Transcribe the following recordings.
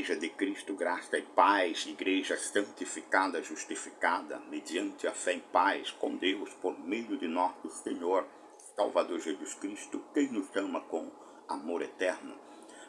Igreja de Cristo, graça e paz, igreja santificada, justificada, mediante a fé em paz com Deus, por meio de nosso Senhor, Salvador Jesus Cristo, quem nos ama com amor eterno.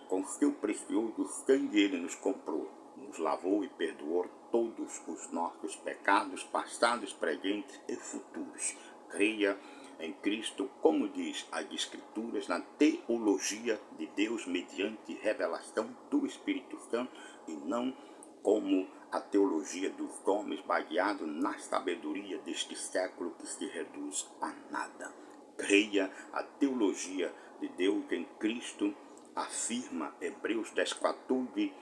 Com seu precioso sangue ele nos comprou, nos lavou e perdoou todos os nossos pecados, passados, presentes e futuros. Creia em Cristo, como diz as Escrituras, na teologia de Deus mediante revelação do Espírito Santo e não como a teologia dos homens baseado na sabedoria deste século que se reduz a nada. Creia a teologia de Deus em Cristo, afirma Hebreus 10:14,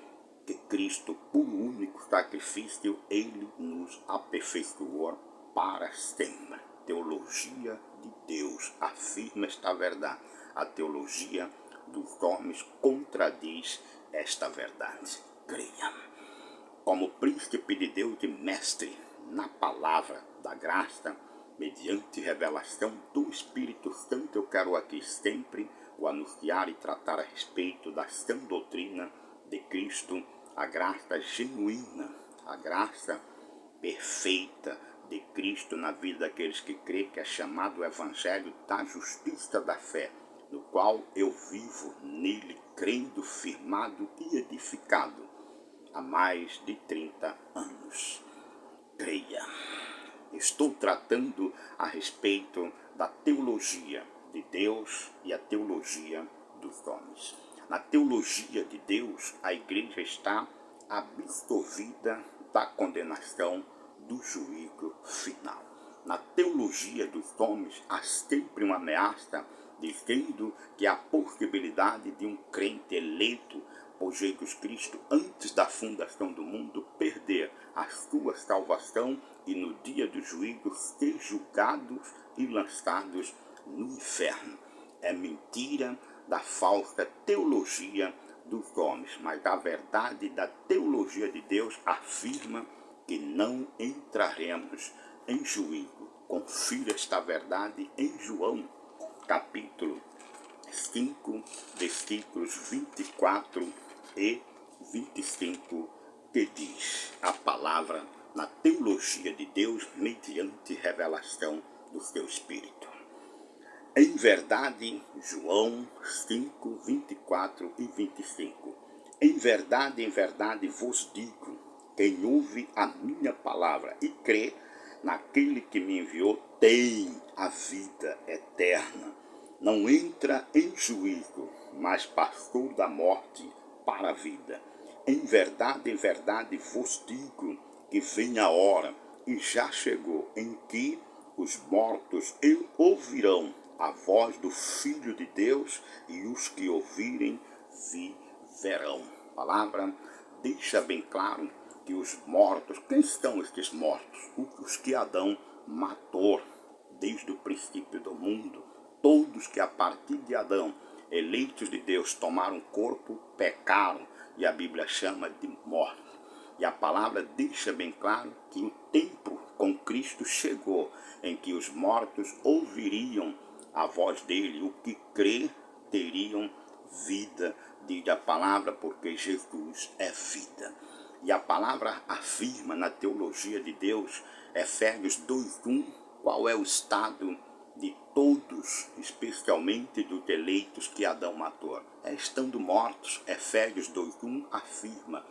que Cristo, por único sacrifício, ele nos aperfeiçoou para sempre. Teologia de Deus afirma esta verdade. A teologia dos homens contradiz esta verdade. Creia. Como príncipe de Deus e mestre na palavra da graça, mediante revelação do Espírito Santo, eu quero aqui sempre o anunciar e tratar a respeito da sã doutrina de Cristo, a graça genuína, a graça perfeita de Cristo na vida daqueles que creem, que é chamado o Evangelho da justiça da fé, no qual eu vivo nele, crendo, firmado e edificado há mais de 30 anos. Creia. Estou tratando a respeito da teologia de Deus e a teologia dos homens. Na teologia de Deus, a igreja está absolvida da condenação do juízo final. Na teologia dos homens, há sempre uma ameaça dizendo que há possibilidade de um crente eleito por Jesus Cristo antes da fundação do mundo perder a sua salvação e no dia do juízo ser julgados e lançados no inferno. É mentira da falsa teologia dos homens, mas a verdade da teologia de Deus afirma que não entraremos em juízo. Confira esta verdade em João, capítulo 5, versículos 24 e 25, que diz a palavra na teologia de Deus mediante revelação do seu Espírito. Em verdade, João 5, 24 e 25. Em verdade vos digo, quem ouve a minha palavra e crê naquele que me enviou tem a vida eterna. Não entra em juízo, mas passou da morte para a vida. Em verdade vos digo que vem a hora, e já chegou, em que os mortos ouvirão a voz do Filho de Deus, e os que ouvirem viverão. A palavra deixa bem claro que os mortos, quem são estes mortos? Os que Adão matou desde o princípio do mundo. Todos que a partir de Adão, eleitos de Deus, tomaram corpo, pecaram, e a Bíblia chama de mortos. E a palavra deixa bem claro que o tempo com Cristo chegou, em que os mortos ouviriam a voz dele, o que crê teriam vida, diz a palavra, porque Jesus é vida. E a palavra afirma na teologia de Deus, Efésios 2:1, qual é o estado de todos, especialmente dos eleitos que Adão matou. Estando mortos, Efésios 2:1 afirma: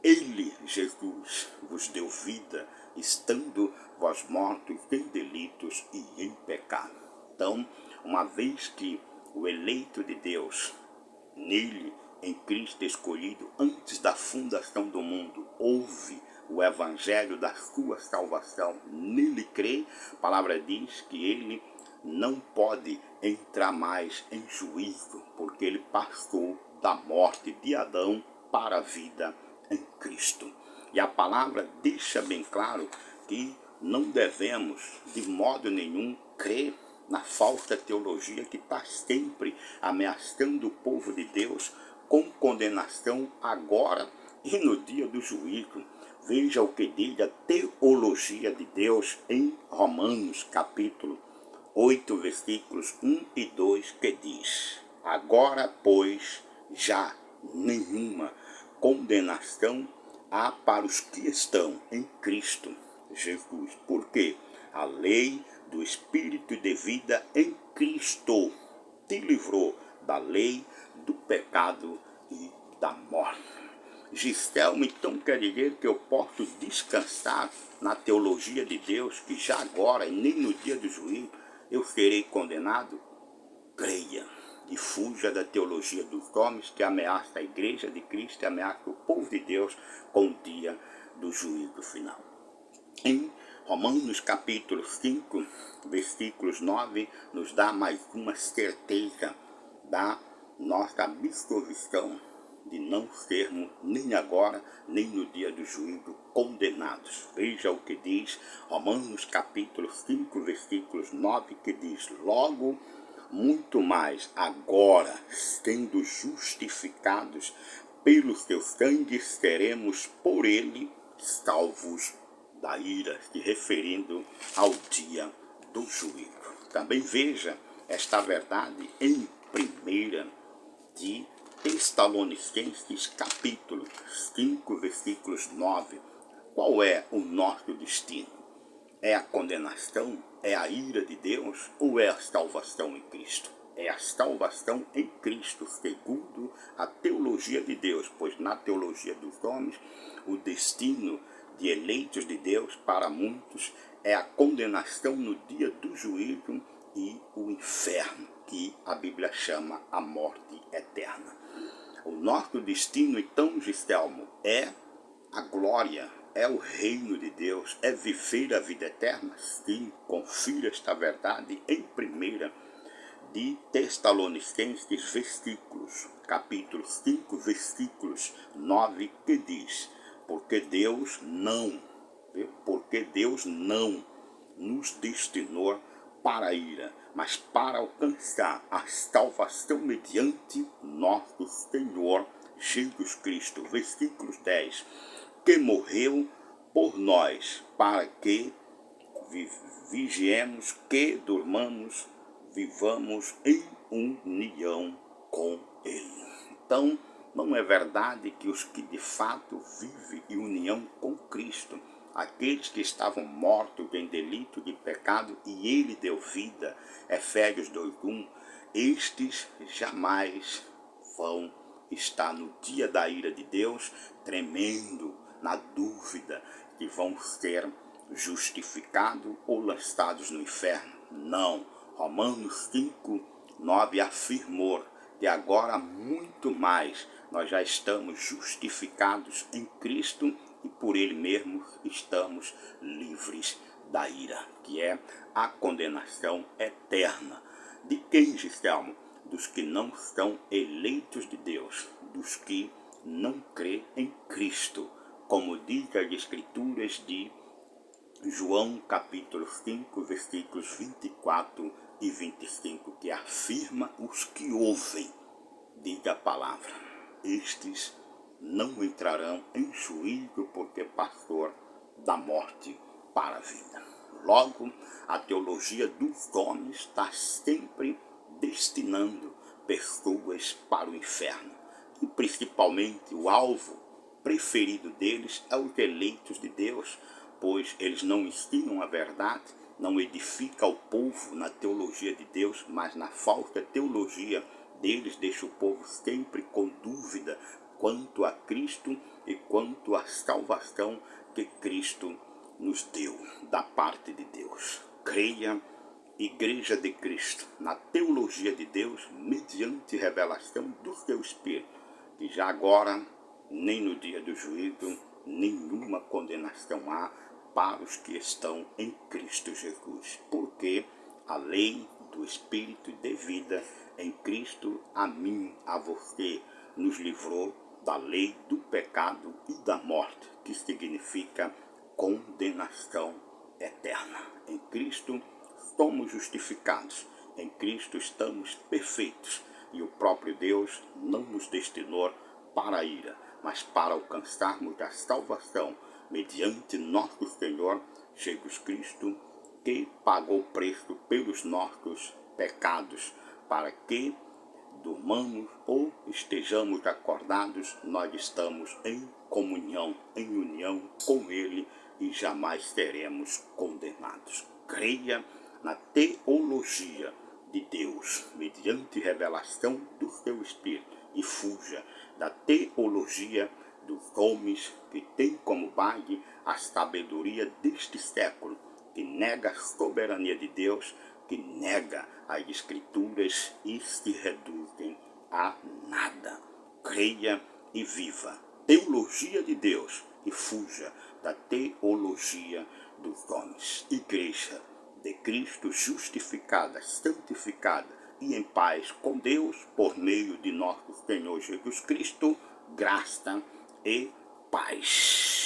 Ele, Jesus, vos deu vida, estando vós mortos em delitos e em pecado. Então, uma vez que o eleito de Deus, nele, em Cristo escolhido, antes da fundação do mundo, ouve o evangelho da sua salvação, nele crê, a palavra diz que ele não pode entrar mais em juízo, porque ele passou da morte de Adão para a vida em Cristo. E a palavra deixa bem claro que não devemos, de modo nenhum, crer na falsa teologia que está sempre ameaçando o povo de Deus com condenação agora e no dia do juízo. Veja o que diz a teologia de Deus em Romanos, capítulo 8, versículos 1 e 2, que diz: Agora, pois, já nenhuma condenação há para os que estão em Cristo Jesus. Por quê? A lei do Espírito de vida em Cristo te livrou da lei, do pecado e da morte. Gistelmo, então quer dizer que eu posso descansar na teologia de Deus, que já agora e nem no dia do juízo eu serei condenado? Creia e fuja da teologia dos homens que ameaça a igreja de Cristo e ameaça o povo de Deus com o dia do juízo final. Em Romanos capítulo 5, versículos 9, nos dá mais uma certeza da nossa absolvição de não sermos nem agora, nem no dia do juízo condenados. Veja o que diz Romanos capítulo 5, versículos 9, que diz: logo, muito mais agora, sendo justificados pelo seu sangue, seremos por ele salvos da ira, se referindo ao dia do juízo. Também veja esta verdade em 1 de Tessalonicenses capítulo 5, versículos 9. Qual é o nosso destino? É a condenação? É a ira de Deus? Ou é a salvação em Cristo? É a salvação em Cristo, segundo a teologia de Deus, pois na teologia dos homens, o destino de eleitos de Deus para muitos é a condenação no dia do juízo e o inferno, que a Bíblia chama a morte eterna. O nosso destino, então, Gistelmo, é a glória, é o reino de Deus, é viver a vida eterna. Sim, confira esta verdade em 1 de Tessalonicenses, capítulo 5, versículos 9, que diz: porque Deus não nos destinou para a ira, mas para alcançar a salvação mediante nosso Senhor Jesus Cristo. Versículos 10, que morreu por nós, para que vigiemos, que durmamos, vivamos em união com Ele. Então, não é verdade que os que de fato vivem em união com Cristo, aqueles que estavam mortos em delito de pecado e Ele deu vida, Efésios 2:1, estes jamais vão estar no dia da ira de Deus, tremendo na dúvida que vão ser justificados ou lançados no inferno. Não. Romanos 5:9 afirmou que agora muito mais nós já estamos justificados em Cristo e por Ele mesmo estamos livres da ira, que é a condenação eterna. De quem, Gistelmo? Dos que não são eleitos de Deus, dos que não crêem em Cristo, como diz as Escrituras de João capítulo 5, versículos 24 e 25, que afirma os que ouvem, diga a palavra, estes não entrarão em juízo, porque passou da morte para a vida. Logo, a teologia dos homens está sempre destinando pessoas para o inferno. E principalmente o alvo preferido deles é os eleitos de Deus, pois eles não ensinam a verdade, não edificam o povo na teologia de Deus, mas na falsa teologia deles deixa o povo sempre com dúvida quanto a Cristo e quanto à salvação que Cristo nos deu da parte de Deus. Creia, Igreja de Cristo, na teologia de Deus, mediante revelação do seu Espírito, que já agora, nem no dia do juízo, nenhuma condenação há para os que estão em Cristo Jesus, porque a lei do Espírito de vida em Cristo, a mim, a você, nos livrou da lei do pecado e da morte, que significa condenação eterna. Em Cristo somos justificados, em Cristo estamos perfeitos, e o próprio Deus não nos destinou para a ira, mas para alcançarmos a salvação mediante nosso Senhor Jesus Cristo, que pagou o preço pelos nossos pecados, para que durmamos ou estejamos acordados, nós estamos em comunhão, em união com Ele e jamais seremos condenados. Creia na teologia de Deus, mediante revelação do seu Espírito, e fuja da teologia dos homens que tem como base a sabedoria deste século, que nega a soberania de Deus, que nega as Escrituras e se reduzem a nada. Creia e viva teologia de Deus e fuja da teologia dos homens. Igreja de Cristo justificada, santificada e em paz com Deus por meio de nosso Senhor Jesus Cristo, graça e paz.